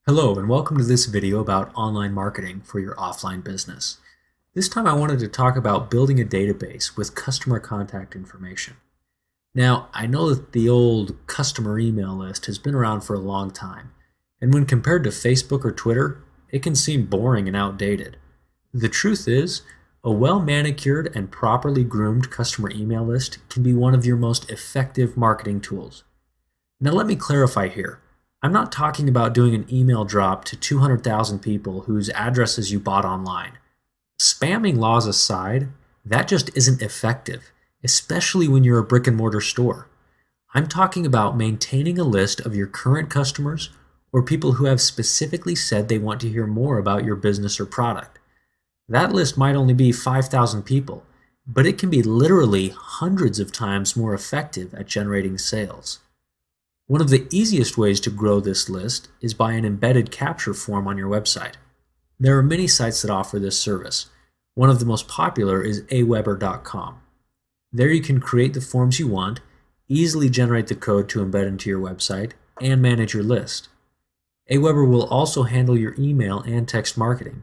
Hello and welcome to this video about online marketing for your offline business. This time I wanted to talk about building a database with customer contact information. Now, I know that the old customer email list has been around for a long time, and when compared to Facebook or Twitter, it can seem boring and outdated. The truth is, a well-manicured and properly groomed customer email list can be one of your most effective marketing tools. Now let me clarify here. I'm not talking about doing an email drop to 200,000 people whose addresses you bought online. Spamming laws aside, that just isn't effective, especially when you're a brick and mortar store. I'm talking about maintaining a list of your current customers or people who have specifically said they want to hear more about your business or product. That list might only be 5,000 people, but it can be literally hundreds of times more effective at generating sales. One of the easiest ways to grow this list is by an embedded capture form on your website. There are many sites that offer this service. One of the most popular is aweber.com. There you can create the forms you want, easily generate the code to embed into your website, and manage your list. Aweber will also handle your email and text marketing.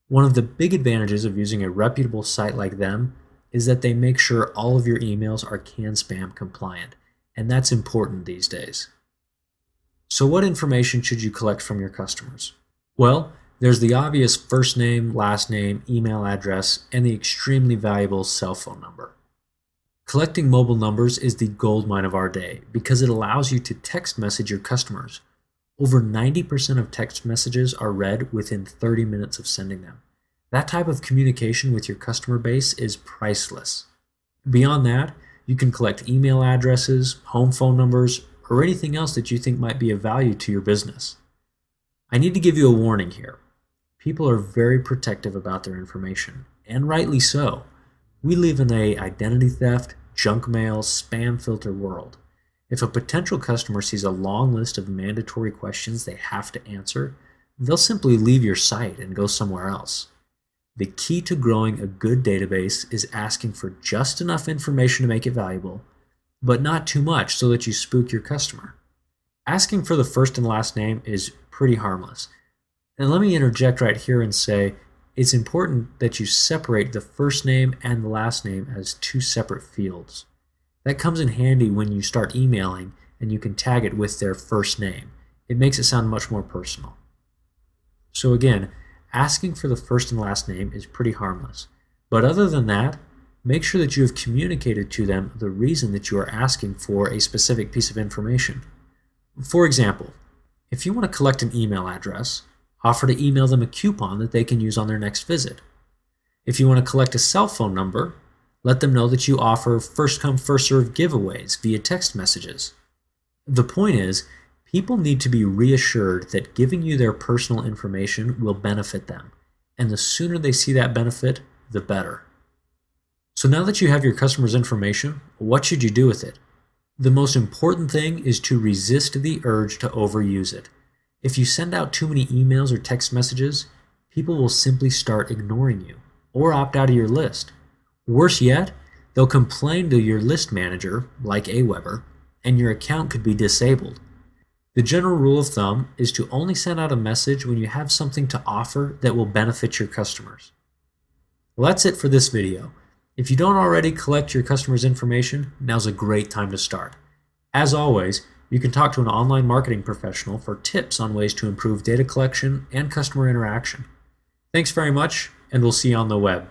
One of the big advantages of using a reputable site like them is that they make sure all of your emails are CAN-SPAM compliant. And that's important these days. So what information should you collect from your customers? Well, there's the obvious first name, last name, email address, and the extremely valuable cell phone number. Collecting mobile numbers is the goldmine of our day because it allows you to text message your customers. Over 90% of text messages are read within 30 minutes of sending them. That type of communication with your customer base is priceless. Beyond that, you can collect email addresses, home phone numbers, or anything else that you think might be of value to your business. I need to give you a warning here. People are very protective about their information, and rightly so. We live in an identity theft, junk mail, spam filter world. If a potential customer sees a long list of mandatory questions they have to answer, they'll simply leave your site and go somewhere else. The key to growing a good database is asking for just enough information to make it valuable, but not too much so that you spook your customer. Asking for the first and last name is pretty harmless. And let me interject right here and say it's important that you separate the first name and the last name as two separate fields. That comes in handy when you start emailing and you can tag it with their first name. It makes it sound much more personal. So again, asking for the first and last name is pretty harmless. But other than that, make sure that you have communicated to them the reason that you are asking for a specific piece of information. For example, if you want to collect an email address, offer to email them a coupon that they can use on their next visit. If you want to collect a cell phone number, let them know that you offer first-come, first-served giveaways via text messages. The point is, people need to be reassured that giving you their personal information will benefit them, and the sooner they see that benefit, the better. So now that you have your customers' information, what should you do with it? The most important thing is to resist the urge to overuse it. If you send out too many emails or text messages, people will simply start ignoring you or opt out of your list. Worse yet, they'll complain to your list manager, like Aweber, and your account could be disabled. The general rule of thumb is to only send out a message when you have something to offer that will benefit your customers. Well, that's it for this video. If you don't already collect your customers' information, now's a great time to start. As always, you can talk to an online marketing professional for tips on ways to improve data collection and customer interaction. Thanks very much, and we'll see you on the web.